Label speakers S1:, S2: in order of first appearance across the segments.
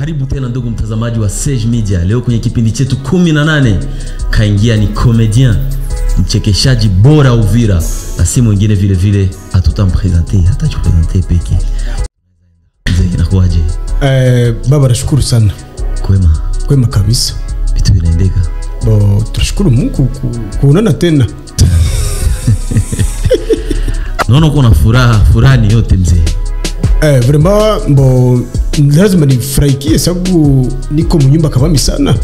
S1: Karibu tena ndugu mtazamaji wa Sage Media. Leo kwenye kipindi chetu 18 kaingia ni comedian, mchekeshaji bora Uvira, na si mwingine vile vile atutampresenter, hatajipresenter peke. Inakuaje?
S2: Baba nashukuru sana.
S1: Kwema
S2: kabisa.
S1: Vitu vinaendeka.
S2: Tunashukuru Mungu kuonana tena.
S1: Naona uko na furaha ni yote mzee.
S2: Vraiment lazima nifurahikie sababu niko mnyumba kavami sana.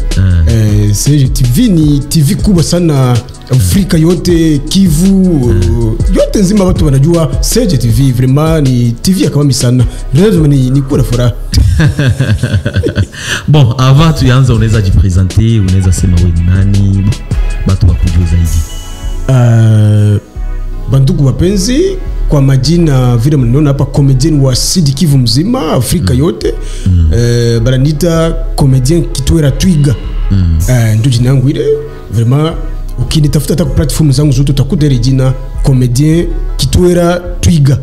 S2: Sage TV ni TV kubwa sana Afrika yote, Kivu yote nzima watu wanajua Sage TV. Vraiment ni TV kavami sana. Lazima nikuwa na furaha.
S1: Bon, avant tuanze unaweza jipresenter, unaweza sema wewe ni nani? Watu wakujue zaidi.
S2: Bandugu wapenzi, kwa majina vile mnaona hapa, comedian wa Sud Kivu mzima, Afrika yote. Baranita comedian Kitwera Twiga. Ndio jina yangu ile. Vraiment ukinitafuta hata kwa platform zangu zote utakuta ile jina comedian Kitwera Twiga.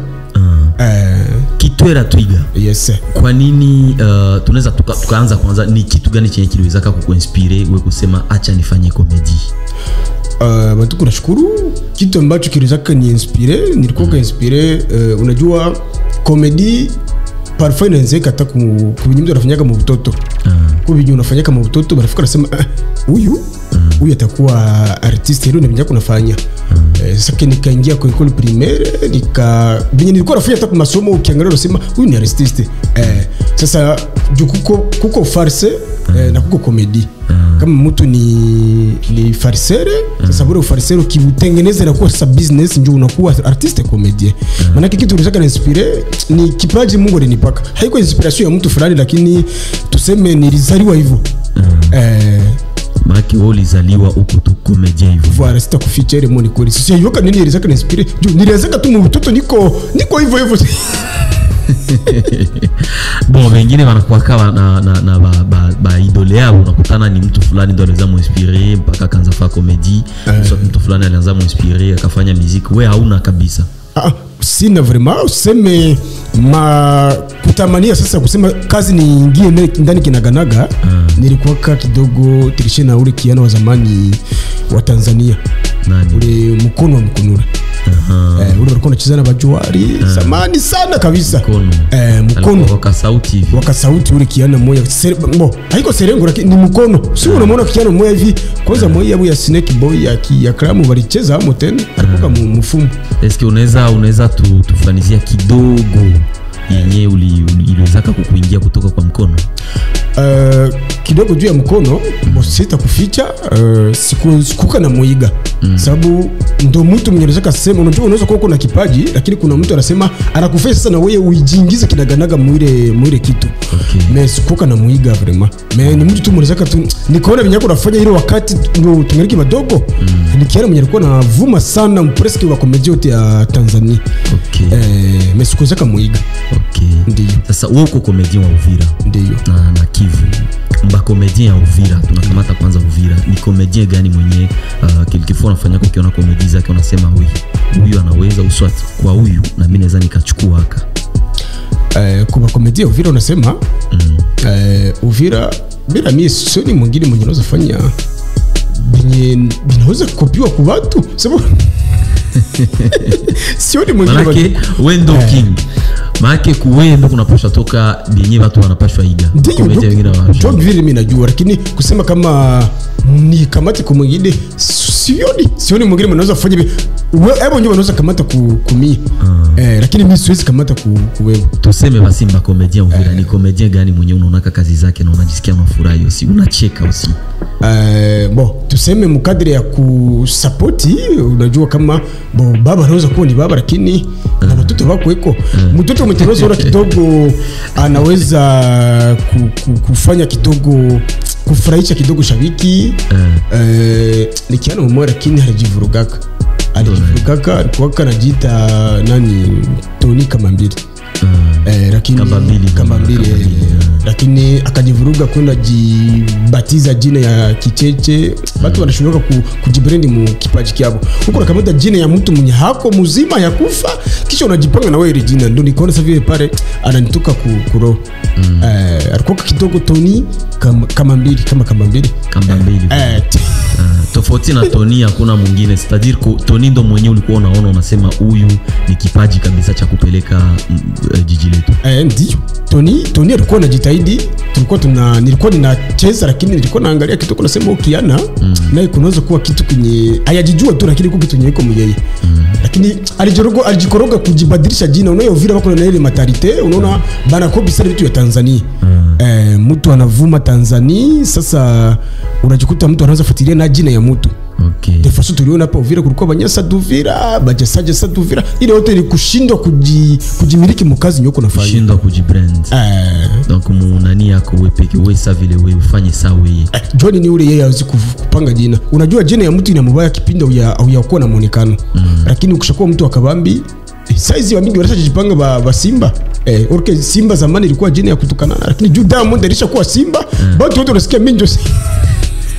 S1: Kitwera Twiga.
S2: Yes.
S1: Kwa nini tunaweza tukaanza kwanza, ni kitu gani chenye kiliweza kukuinspire wewe kusema acha nifanye comedy?
S2: Bantu nashukuru, kitu ambacho kilizaka ni inspire, nilikuwa inspire. Unajua comedy parfois inawezeka hata kubinyimdo unafanyaka mu butoto. Kwa binyimdo unafanyaka mu butoto barafika nasema huyu atakuwa artist, hilo ndio binyako unafanya. Sasa nikaingia kwa école primaire, nilikuwa nafanya hata kwa masomo, ukiangalia unasema huyu ni artist. Sasa kuko farce na kuko comedy. Kama mtu ni farisere, sasa bora ufarisero kiutengeneze na kuwa sa business, ndio unakuwa artiste comedian. Maana kitu kinataka inspire ni kipaji Mungu alinipaka. Haiko inspiration ya mtu fulani, lakini tuseme nilizaliwa hivyo.
S1: Maki woli zaliwa huko tu comedian hivyo.
S2: Voilà, sita kuficha ile moni kweli. Sisi yoka nini ilizaka inspire? Nilianza tu mtoto niko hivyo hivyo.
S1: Bon, wengine wanakuwa kama na idole yao, unakutana ni mtu fulani ndio alianza muinspire mpaka kaanza fanya comedy. Mtu fulani alianza muinspire akafanya muziki, wewe hauna kabisa.
S2: Sina vraiment useme kutamania sasa kusema kazi niingie ndani kinaganaga. Nilikuwa kidogo tilishena ule kiana wa zamani wa Tanzania.
S1: Nani?
S2: Ule mkono wa mkunura. Ule walikuwa wanachezana bajuari zamani sana kabisa. Mkono wakasauti ule kiana moja. Haiko serengo lakini ni mkono. Sio unamwona kiana moja hivi. Kwanza moja ya Snake Boy ya Kramu walicheza hapo tena. Alikuwa mfumo.
S1: Eske unaweza tufanizia kidogo yenye iliwezaka kukuingia kutoka kwa mkono?
S2: Kidogo juu ya mkono, sita kuficha, sikuka na muiga. Sababu ndo mtu mwenye anaweza kusema, unaweza kuwa uko na kipaji, lakini kuna mtu anasema anakufanya sasa na wewe uijingize kinaganaga mwile kitu. Mais sikuka na muiga vraiment. Mais ni mtu tu mwenye tu nikaona vinyako unafanya ile wakati ndio tungeliki madogo. Nikiona mwenye alikuwa anavuma sana mpreski wa comedy yote ya Tanzania. Mais sikuweza muiga.
S1: Ndio. Sasa wewe uko comedian wa Uvira.
S2: Ndio.
S1: Na Kivu. Mba comedian ya Uvira, tunakamata kwanza Uvira. Ni comedian gani mwenye kilifona fanya ukiona comedy zake unasema huyu anaweza uswat kwa huyu na mimi naweza nikachukua haka?
S2: Kwa comedy ya Uvira unasema Uvira bila mimi sio ni mwingine mwenye anaweza fanya binaweza kukopiwa kwa watu sababu sio ni mwingine
S1: manake wendo king. Maana kuwendo kunapaswa toka binyi watu wanapaswa iga.
S2: Comedy wengine wao. Job vile mimi najua, lakini kusema kama ni kamati kwa mwingine sioni mwingine anaweza kufanya hivi. Hebu njoo unaweza kamata kumii. Lakini mimi siwezi kamata kuwewe.
S1: Tuseme basi mba comedian Uvira ni comedian gani mwenye unaona kazi zake na unajisikia unafurahi usi unacheka usi?
S2: Tuseme mkadri ya kusupporti, unajua kama baba anaweza kuwa ni baba lakini na watoto wako iko. Mtoto mterozo ora kidogo anaweza kufanya kidogo kufurahisha kidogo shabiki. Nikiana mmoja lakini halijivurugaka. Alikuwa anajiita nani Tony Kamambili. Lakini Kamambili lakini akajivuruga kwenda jibatiza jina ya Kicheche. Watu wanashughulika kujibrandi mu kipaji kyabo. Huko nakamata jina ya mtu mwenye hako mzima ya kufa kisha unajipanga na wewe ile jina. Ndio nikaona sasa vile pale ananitoka kuro. Alikuwa kidogo Tony kama mbili.
S1: Tofauti na Tony hakuna mwingine. C'est-à-dire Tony ndo mwenyewe ulikuwa unaona unasema huyu ni kipaji kabisa cha kupeleka jiji letu.
S2: Ndio. Tony alikuwa anajitahidi. Nilikuwa ninacheza lakini nilikuwa naangalia kitu kuna sema ukiana naye kunaweza kuwa kitu kinye hayajijua tu lakini kwa kitu nyeko mwenyewe. Lakini alijikoroga kujibadilisha jina. Unayo Uvira wako na ile matarite, unaona bana kopi sana vitu ya Tanzania. Mtu anavuma Tanzania, sasa unajikuta mtu anaanza fuatilia na jina ya mtu.
S1: Okay.
S2: Defaso tuliona hapa Uvira kulikuwa Banyasa Duvira, Bajasaja sa Duvira. Ile yote ni kushindwa kujimiliki mkazi nyoko nafanya.
S1: Kushindwa kujibrand. Donc munani yako wewe peke wewe sa vile wewe ufanye sawa wewe.
S2: John ni ule yeye hawezi kupanga jina. Unajua jina ya mtu ina mabaya kipindi au kuwa na muonekano. Lakini ukishakuwa mtu akabambi saizi wa mingi wanashajipanga ba Simba. Okay, Simba zamani ilikuwa jina ya kutukana lakini juu Diamond alishakuwa Simba. Watu wote wanasikia minjo.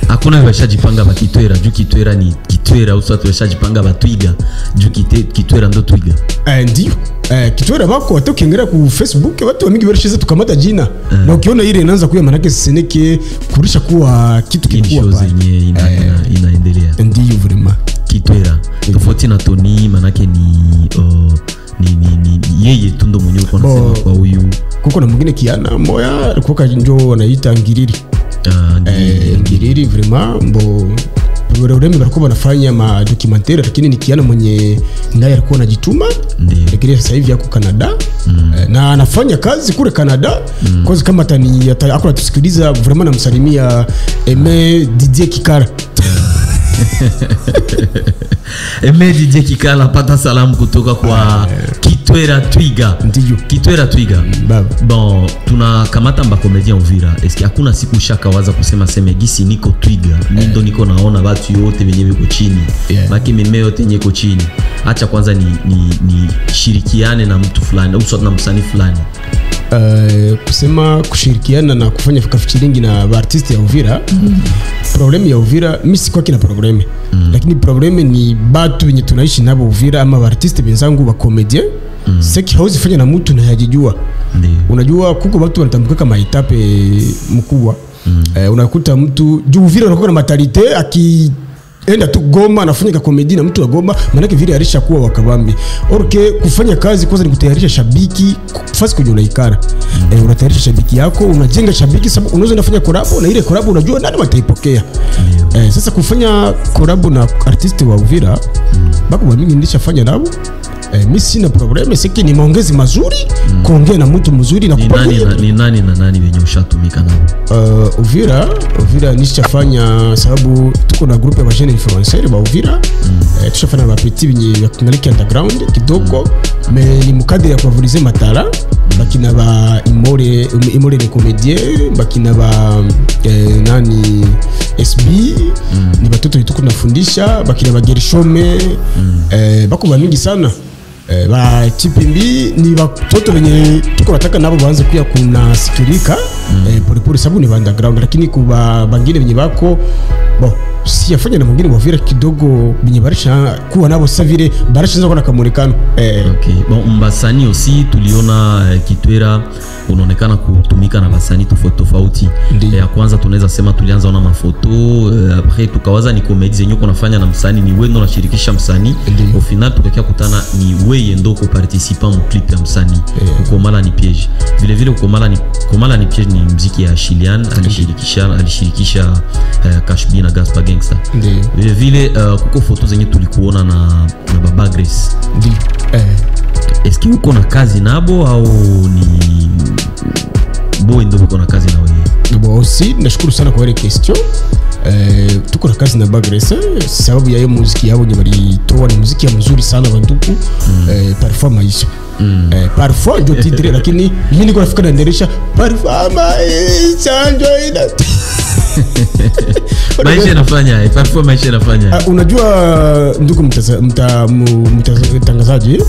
S1: Hakuna washajipanga ba Kitwera, juu Kitwera ni Kitwera, au watu washajipanga ba Twiga, juu Kitwera ndo Twiga.
S2: Ndio. Kitwera bako watu kiingia ku Facebook watu wengi wanashiza tukamata jina. Na ukiona ile inaanza kuya manake seneke kurisha kuwa kitu kikubwa
S1: pale. Yenye inaendelea.
S2: Ndio vraiment.
S1: Kitwera. Tofauti na Tony manake ni yeye tu ndo mwenyewe kwa nasema kwa huyu.
S2: Kuko na mwingine Kiana moya alikuwa njoo wanaita Ngiriri. Ngiriri vraiment mbo urembe barako banafanya ma documentaire lakini ni Kiana mwenye ndaye alikuwa anajituma. Lakini sasa hivi yako Canada na anafanya kazi kule Canada. Kwa sababu kama akona tusikiliza vraiment namsalimia Aime Didier Kikala.
S1: Aime Didier Kikala pata salamu kutoka kwa Kitwera Twiga.
S2: Ndiyo.
S1: Kitwera Twiga. Bon, tunakamata mba comedian Uvira. Eski hakuna siku shaka waza kusema gisi niko Twiga. Ndo niko naona watu yote wenye wiko chini. Maki meme yote yenye iko chini. Acha kwanza ni shirikiane na mtu fulani au na msanii fulani.
S2: Kusema kushirikiana na kufanya featuring na artist ya Uvira. Problem ya Uvira mimi si kwa kina problem. Lakini problem ni batu wenye tunaishi nabo Uvira ama artist wenzangu wa comedian. Seki hauzi fanya na mtu na hajijua. Unajua kuko watu wanatambuka kama etape mkubwa. Unakuta mtu juu Uvira unakuwa na matalite enda tu Goma anafanya komedi na mtu wa Goma manake vile alishakuwa wakabambi. Okay, kufanya kazi kwanza ni kutayarisha shabiki fasi kwenye unaikara. Unatayarisha shabiki yako, unajenga shabiki sababu unaweza unafanya collab na ile collab unajua nani wataipokea. Sasa kufanya collab na artist wa Uvira bako mimi nilishafanya nao. Mimi sina problem, siki ni maongezi mazuri, kuongea na mtu mzuri na
S1: kupanga. Ni nani na nani wenye ushatumika nao?
S2: Uvira nishafanya sababu tuko na group ya jeune influencer ba Uvira. Tushafanya na petit wenye kungaliki underground kidogo, mais ni mukadre ya favoriser matala. Bakina ba Imore ni comédien, bakina ba nani SB, ni batoto wetu tunafundisha, bakina ba Gershome, bako ba mingi sana. Ba Chipimbi ni watoto wenye tuko nataka nabo baanze pia kuna sikirika pole sababu ni underground, lakini kuba bangine wenye bako si afanya na mwingine Uvira kidogo binye barisha kuwa nabo sasa vile barisha kuna kamuonekano.
S1: Okay, bon mbasani aussi tuliona Kitwera unaonekana kutumika na basani tofauti. Ya kwanza tunaweza sema tulianza ona mafoto, après tukawaza ni comedy zenye uko nafanya na msanii, ni wewe ndo unashirikisha msanii. Au final tukakia kutana ni wewe ndo ko participant mu clip ya msanii. Ukomala ni piège. Vile vile Ukomala ni piège ni muziki ya Chilian, alishirikisha Kashbi na Gaspar Gangster. Vile vile kuko foto zenye tulikuona na Baba Grace.
S2: Ndio.
S1: Eski uko na kazi nabo au ni boy ndo uko na kazi na wewe?
S2: Bon aussi nashukuru sana kwa ile question. Tuko na kazi na Baba Grace sababu ya hiyo muziki yao ni walitoa ni muziki ya mzuri sana banduku. Parfois maisha. Parfois ndio titre lakini mimi niko nafika na nderesha parfois maisha ndio ina
S1: maisha nafanya parfois maisha nafanya.
S2: Unajua ndugu mtangazaji,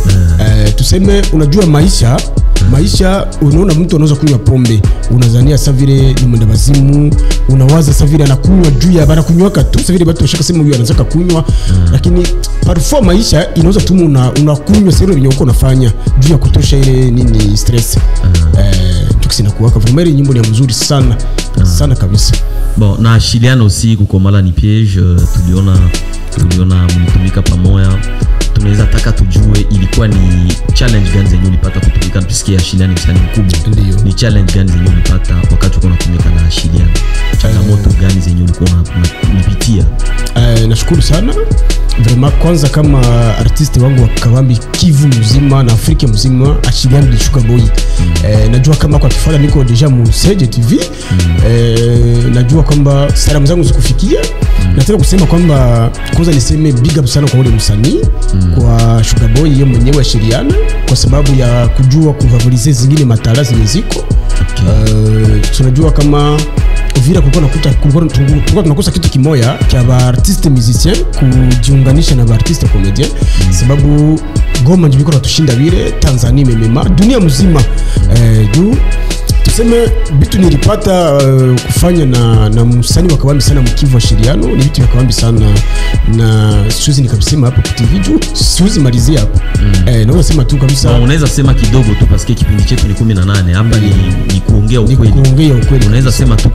S2: tuseme unajua maisha Maisha unaona mtu anaweza kunywa pombe, unazania sasa vile ni mwenda wazimu, unawaza sasa vile anakunywa juu ya bana kunywaka tu, sasa vile watu washaka sema huyu anataka kunywa, lakini parfois maisha inaweza tu unakunywa sasa vile uko unafanya juu ya kutosha ile nini stress. Tukisina kuwaka vraiment nyimbo ni mzuri sana sana kabisa.
S1: Bon, na Chiliano aussi kukomala ni piège, tuliona mlitumika pamoja. Tunaweza taka tujue ilikuwa ni challenge gani zenye ulipata kutumika, tusikie Chiliano msanii mkubwa. Ni challenge gani zenye ulipata wakati uko unatumika na Chiliano? Changamoto gani zenye ulikuwa unapitia?
S2: Nashukuru sana. Vraiment kwanza kama artiste wangu wa Kabambi Kivu mzima na Afrika mzima, Chiliano ni Sugar Boy. Najua kama kwa kifala niko deja mu CJTV. Najua kwamba salamu zangu zikufikia. Nataka kusema kwamba kwanza niseme big up sana kwa ule msanii, kwa Sugar Boy yeye mwenyewe wa Chiliano, kwa sababu ya kujua kuvavalize zingine matala zenye ziko. Tunajua kama Uvira kulikuwa tunakosa kitu kimoya cha ba artiste musicien kujiunganisha na ba artiste comedien, sababu Goma ndio iko natushinda vile, Tanzania memema dunia mzima. Juu tuseme vitu nilipata kufanya na msanii wa Kabambi sana Mkivu wa Chiliano, ni vitu vya Kabambi sana, na siwezi nikabisema hapo kwa TV juu siwezi malizia hapo. Naona sema tu kabisa.
S1: Unaweza sema kidogo tu parce que kipindi chetu ni 18 hapa, ni kuongea ukweli. Unaweza sema tu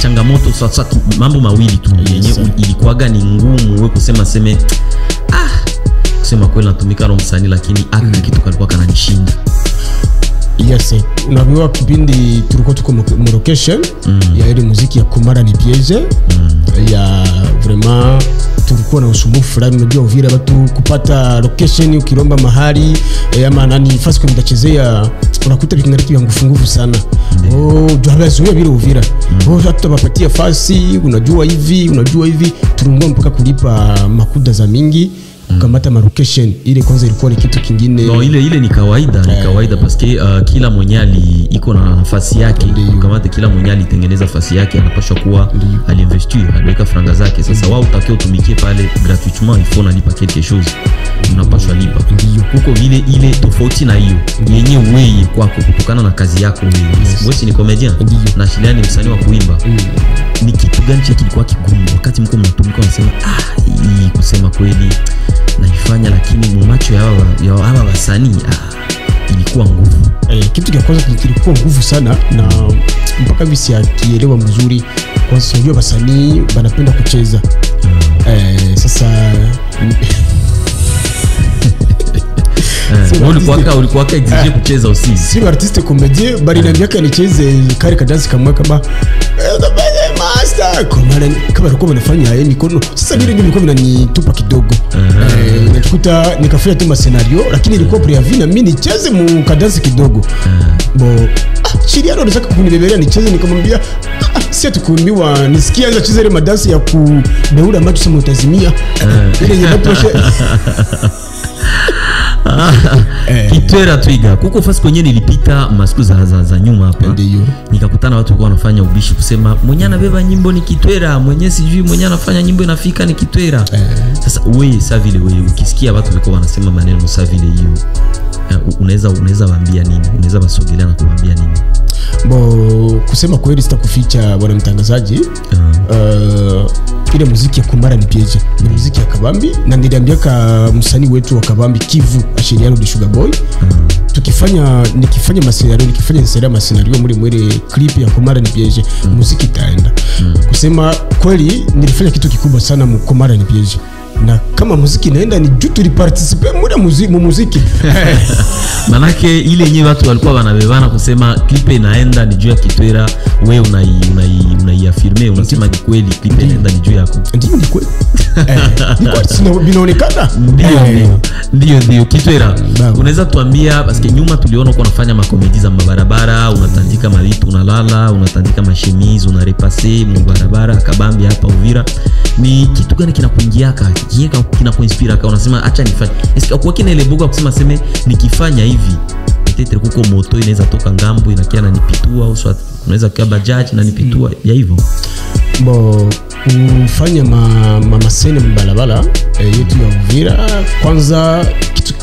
S1: changamoto sasa, mambo mawili tu yenye ilikuwaga ni ngumu wewe kusema kusema kweli natumika na msanii, lakini kitu kalikuwa kananishinda.
S2: Yes, unajua kipindi tulikuwa tuko location ya ile muziki ya Komara ni piège, ya vraiment tulikuwa na usumbufu fulani. Unajua Uvira watu kupata location ukiromba mahali ama nani fasi kwa mtachezea unakuta vikingariki vya nguvu sana. Tunabazuia vile Uvira. Hata wapatia fasi, unajua hivi tulungwa mpaka kulipa makuda za mingi kukamata location. Ile kwanza ilikuwa ni kitu kingine.
S1: No, ile ni kawaida, parce que kila mwenyali iko na nafasi yake. Kukamata kila mwenyali tengeneza nafasi yake, anapaswa kuwa alinvestir, aliweka franga zake. Sasa wao utakao utumikie pale gratuitement, il faut nalipa quelque chose. Unapaswa lipa. Huko vile ile tofauti na hiyo yenye wewe kwako kutokana na kazi yako wewe. Wewe ni comedian na Chiliano ni msanii wa kuimba. Ni kitu gani kilikuwa kigumu wakati mko mnatumika, unasema hii kusema kweli naifanya, lakini mumacho ya hawa wasanii ilikuwa nguvu?
S2: Kitu cha kwanza kilikuwa nguvu sana, na mpaka visi akielewa mzuri. Kwa sababu unajua wasanii wanapenda kucheza. Sasa
S1: ulikuwa exige kucheza usi.
S2: Si artiste comédien bali na miaka nicheze kari kadance kama master kama alikuwa anafanya mikono. Sasa vile nilikuwa ninanitupa kidogo. Nilikuta nikafanya tu scenario, lakini ilikuwa preavis na mimi nicheze mu kadance kidogo. Chiliano anataka kunibebelea nicheze, nikamwambia si atukuambiwa nisikia anza cheza ile madansi ya kubeura macho sema utazimia. Ile inatosha.
S1: Kitwera Twiga kuko fasi kwenye nilipita masiku za nyuma hapa, nikakutana watu walikuwa wanafanya ubishi kusema mwenye anabeba nyimbo ni Kitwera, mwenye sijui mwenye anafanya nyimbo inafika ni Kitwera. Sasa wewe sasa vile wewe ukisikia watu walikuwa wanasema maneno sasa vile hiyo, unaweza waambia nini? Unaweza wasogelea na kuambia nini?
S2: Kusema kweli sitakuficha bwana mtangazaji. Ile muziki ya Komara ni piège, ni muziki ya Kabambi, na niliambiaka msanii wetu wa Kabambi Kivu Chiliano di Sugar Boy, nikifanya mascenario muri clip ya Komara ni piège, muziki itaenda. Kusema kweli nilifanya kitu kikubwa sana mu Komara ni piège, na kama muziki inaenda ni juu tuliparticipe mu muziki.
S1: Manake ile yenyewe watu walikuwa wanabebana kusema clip inaenda ni juu ya Kitwera, wewe unaiafirme, unasema ni kweli clip inaenda ni juu yako.
S2: Ndio ni kweli. Niko binaonekana.
S1: Ndio Kitwera. Unaweza tuambia parce nyuma tuliona uko unafanya makomedi za mabarabara, unatandika mavitu, unalala, unatandika mashemise, unarepase mu barabara Kabambi hapa Uvira. Ni kitu gani kinakuingiaka? Kinakuinspira ka unasema acha nifanye. Est-ce kwa kina ile buga kusema sema nikifanya hivi peut-être kuko moto inaweza toka ngambo inakia na nipitua, au unaweza kwa bajaji na nipitua ya hivyo?
S2: kufanya masene mbalabala yetu ya Uvira. Kwanza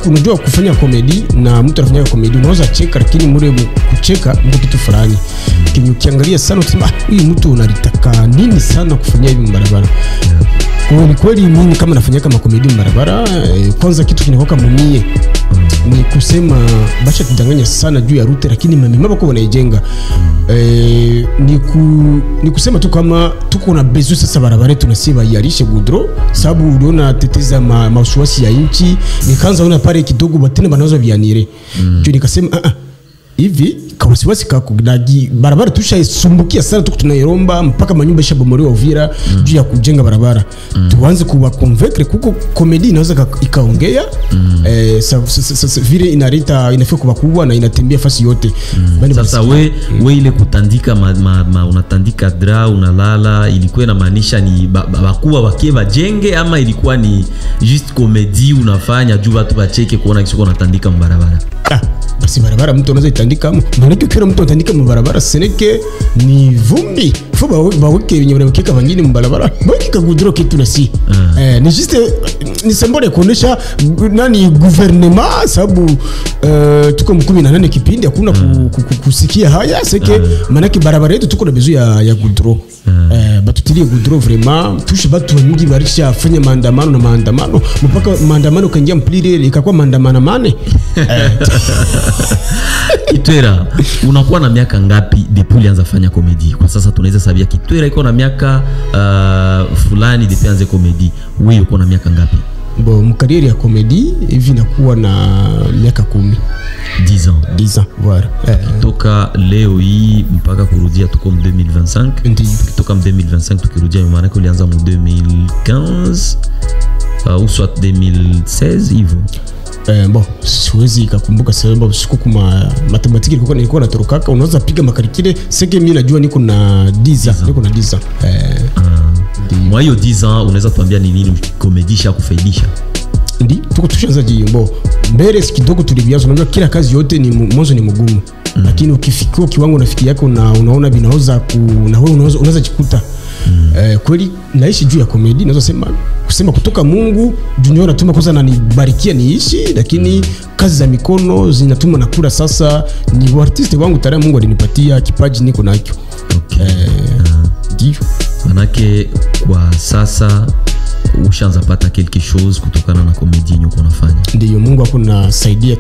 S2: unajua kufanya komedi na mtu anafanya komedi unaweza cheka, lakini mure kucheka ndio kitu fulani kinyo kiangalia sana usema huyu mtu unalitaka nini sana kufanyia hivi mbarabara. Kwa kweli mimi kama nafanya kama komedi mbarabara, kwanza kitu kinakoka mumie ni kusema basha tudanganya sana juu ya route, lakini mama bako wanaijenga. Ni kusema tu kama tuko na besoin sasa barabara tunasiba yarishe gudro, sababu uliona teteza masuasi ya inchi nikaanza una pale kidogo batena banaweza vianire. Juu nikasema hivi kawasiwasi kakugdagi barabara tushaisumbukia sana, tuko tunairomba mpaka manyumba ishabomolewa Uvira juu ya kujenga barabara. Tuanze kuwa convaincre kuko komedi inaweza ikaongea vile inaleta inafika kwa kubwa na inatembea fasi yote.
S1: Sasa we ile kutandika unatandika dra unalala, ilikuwa inamaanisha ni bakubwa wakie bajenge ama ilikuwa ni just komedi unafanya juu watu bacheke kuona kisoko unatandika mbarabara?
S2: Basi barabara mtu anaweza itandika maana kila mtu anatandika mbarabara seneke ni vumbi fo baweke yenye wanaweka wengine mbarabara baki gudro kitu na si ni juste ni symbole kuonesha nani gouvernement, sababu tuko 18 kipindi hakuna kusikia haya seke maana barabara yetu tuko na bezu ya gudro. Batutilie gudro vraiment tushe batu wengi barisha fanya maandamano mpaka maandamano kaingia mplire ikakuwa maandamano mane.
S1: Kitwera, unakuwa na miaka ngapi depuis ulianza fanya komedi? Kwa sasa tunaweza sabia Kitwera iko na miaka fulani depuis anze komedi. Wewe uko na miaka ngapi?
S2: Bo mkarieri ya komedi hivi nakuwa na miaka 10. 10 ans voilà.
S1: Toka leo hii mpaka kurudia tuko 2025. Toka 2025 tukirudia maana yake ulianza mu 2015 au soit 2016 hivyo.
S2: Bon siwezi kukumbuka sababu siku kuma matematiki nilikuwa natorokaka, unaweza piga makarikile seke mimi najua niko na 10 ans.
S1: Mwa hiyo 10 ans unaweza tuambia ni nini komedisha kufaidisha?
S2: Ndi tuko tushaanza jimbo mbele kidogo tuliviazo, unajua kila kazi yote ni mwanzo ni mgumu, lakini ukifikia kiwango unafikia yako na unaona vinaweza na wewe unaweza jikuta. Kweli naishi juu ya komedi, naweza kusema kutoka Mungu dunia natuma kwanza na nibarikia niishi, lakini kazi za mikono zinatuma na kula. Sasa ni artiste wangu tayari Mungu alinipatia kipaji niko nacho. Ndio
S1: manake kwa sasa ushaanza pata quelque chose kutokana na komedi yenyewe unafanya.
S2: Ndio Mungu hapo nasaidia,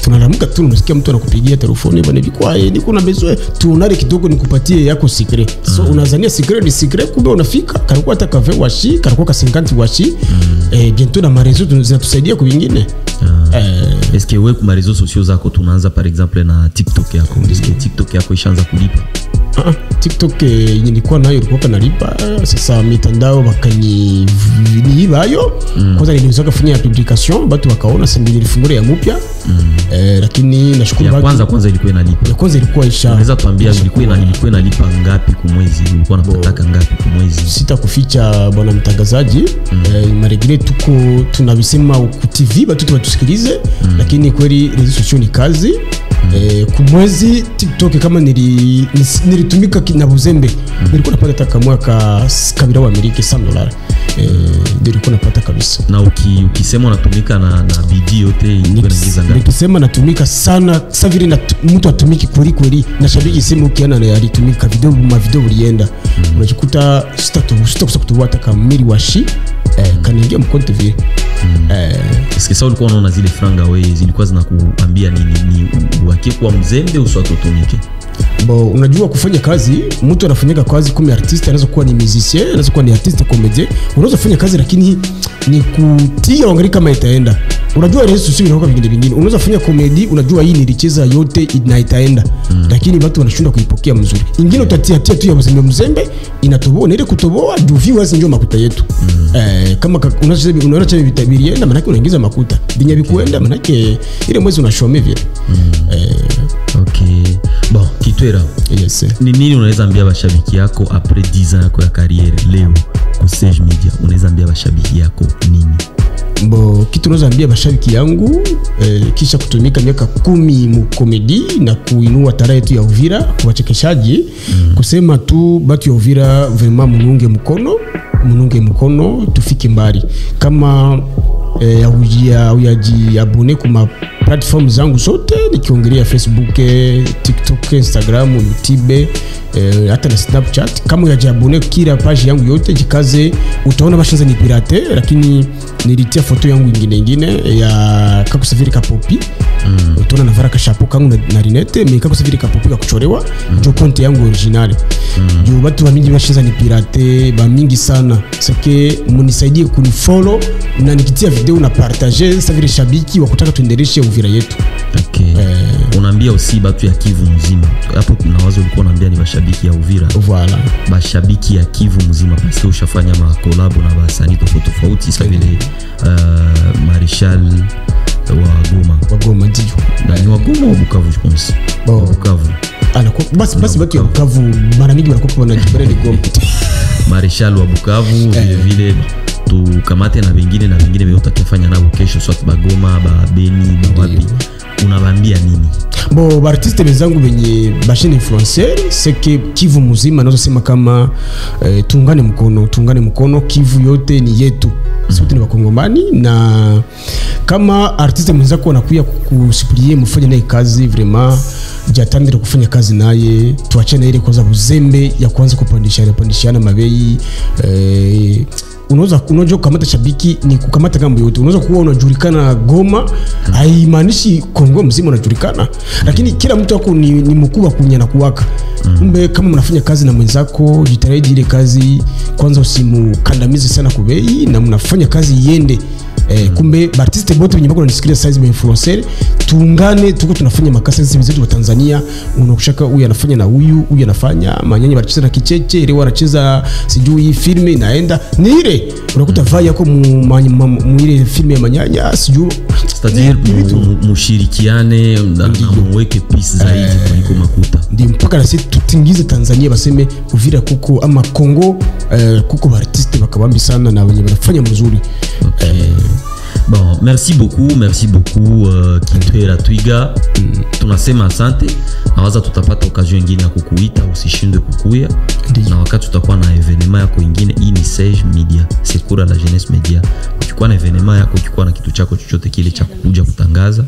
S2: tunalamuka tu unasikia mtu anakupigia telefoni bwana vikwa niko na besoin tuonane kidogo nikupatie yako secret. So unazania secret ni secret, kumbe unafika kalikuwa hata kave washi kalikuwa ka 50 washi bientôt na marezo tunatusaidia kwa vingine.
S1: Est-ce que wewe kwa réseaux sociaux zako tunaanza par exemple na TikTok yako? Est-ce que TikTok yako ishaanza kulipa?
S2: TikTok nilikuwa nayo ilikuwa kanalipa. Sasa mitandao bakani nibayo kwanza niliweza kufanya publication watu wakaona sasa nilifungua ya mpya. Lakini nashukuru
S1: ya kwanza ilikuwa inalipa.
S2: Ya kwanza ilikuwa
S1: unaweza tuambia ilikuwa inalipa ngapi kwa mwezi? Ulikuwa unapata ngapi kwa mwezi? Sitakuficha
S2: bwana mtangazaji. Maregile tuko tunabisema ku TV watu tusikilize, lakini kweli rezo sociaux ni kazi. Kumwezi TikTok kama nilitumika na buzembe nilikuwa napata kama kabila wa Amerika $100 nilikuwa napata kabisa.
S1: Na ukisema unatumika na bidii yote ilikuwa inaingiza ngapi?
S2: Nikisema natumika sana sasa vile na mtu atumiki kweli na shabiki sema ukiana na alitumika video ulienda unajikuta sitakuwa hata kama mili washi kaniingia mkonto vile.
S1: Est-ce que ça ulikuwa unaona zile franga wewe zilikuwa zinakuambia ni uwakie kwa mzembe usiwatotumike?
S2: Bo unajua kufanya kazi mtu anafanyika kazi kama artiste, anaweza kuwa ni musicien, anaweza kuwa ni artiste comedian, unaweza kufanya kazi lakini ni kutia wangali kama itaenda. Unajua rezo sio inaoka vingine unaweza kufanya comedy, unajua hii nilicheza yote na itaenda, lakini watu wanashinda kuipokea mzuri. Ingine utatia tu ya mzembe inatoboa na ile kutoboa du viewers ndio makuta yetu. Kama unaona cha vitabirienda maana yake unaingiza makuta binya bikuenda maana yake ile mwezi unashome vile.
S1: Okay. Bon, Kitwera.
S2: Yes.
S1: Ni nini unaweza ambia bashabiki yako après 10 ans yako ya carrière leo ku Sage Media? Unaweza ambia bashabiki yako nini?
S2: Bo kitu naweza ambia mashabiki yangu kisha kutumika miaka 10 mu comedy na kuinua tarehe yetu ya Uvira kwa wachekeshaji, kusema tu batu ya Uvira vraiment mununge mkono tufike mbali. Kama uyaji abone kuma platform zangu zote, nikiongelea Facebook, TikTok, Instagram, YouTube, hata na Snapchat. Kama uyaji abone kila page yangu yote, jikaze, utaona bashanza ni pirate, lakini nilitia foto yangu ingine ya Kakusafiri Kapopi. Utaona navara kashapo kangu na rinete, me Kakusafiri Kapopi ka kuchorewa, jo konte yangu original. Jo watu wa mingi bashanza ni pirate, ba mingi sana. Sake munisaidie kunifollow na nikitia video na partager sa vile shabiki wa kutaka tuendeleshe Uvira yetu.
S1: Okay. Unaambia usi batu ya Kivu mzima. Hapo kuna wazo ulikuwa unaambia ni bashabiki ya Uvira.
S2: Voilà.
S1: Bashabiki ya Kivu mzima parce ushafanya ma collab na basanii tofauti sa vile Marshal wa Goma ndio. Na ni wa Goma wa Bukavu je pense. Bukavu. Basi batu ya Bukavu mara mingi wanakuwa wanajipeleka Goma. Marshal wa Bukavu vile tukamate na vingine vile utakifanya nabo kesho, soit Bagoma, Beni, wapi, unabambia nini?
S2: Bo artiste wenzangu wenye bashine influencer seke Kivu mzima nazo sema kama tuungane mkono, Kivu yote ni yetu. Sote ni Wakongomani, na kama artiste mwenzako anakuya kusipulie mfanye naye kazi, vraiment jatandire kufanya kazi naye, tuachane ile kwanza uzembe ya kwanza kupandishana mabei. Unaweza kukamata shabiki ni kukamata gambo yote. Unaweza kuwa unajulikana Goma, haimaanishi Kongo mzima unajulikana, lakini kila mtu wako ni mkubwa kunyana kuwaka. Kumbe kama mnafanya kazi na mwenzako, jitahidi ile kazi kwanza usimukandamize sana kubei, na mnafanya kazi iende. Kumbe artiste bote wenye bako wanisikilia size wa influencer, tuungane, tuko tunafanya makasa sisi zetu wa Tanzania. Unakushaka huyu anafanya na huyu anafanya manyanya, wanacheza na kicheche ile, wanacheza sijui filme inaenda ni ile, unakuta vai yako mu ile filme ya manyanya sijui,
S1: c'est-à-dire mushirikiane na muweke peace zaidi kuliko makuta.
S2: Ndio mpaka na sisi tutingize Tanzania baseme Uvira kuko ama Kongo kuko artiste bakabambi sana na wenye wanafanya mzuri.
S1: Bon, merci beaucoup Kitwera Twiga. Tunasema asante. Nawaza tutapata occasion nyingine ya kukuita, usishinde kukuya. Na wakati tutakuwa na evenement yako nyingine, hii ni Sage Media, Sekura la Jeunesse Media. Ukikuwa na evenement yako, ukikuwa na kitu chako chochote kile cha kukuja kutangaza,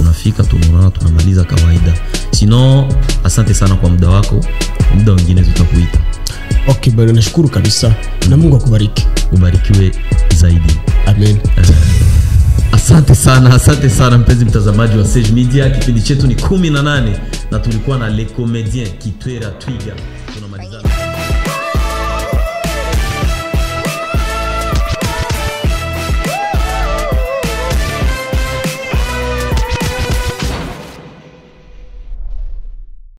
S1: unafika, tunaona, tunamaliza kawaida. Sinon, asante sana kwa muda wako. Muda mwingine tutakuita.
S2: Okay, bwana, nashukuru kabisa. Na Mungu akubariki.
S1: Ubarikiwe zaidi.
S2: Amen.
S1: Asante sana mpenzi mtazamaji wa Sage Media. Kipindi chetu ni 18 na tulikuwa na Le Comédien Kitwera Twiga.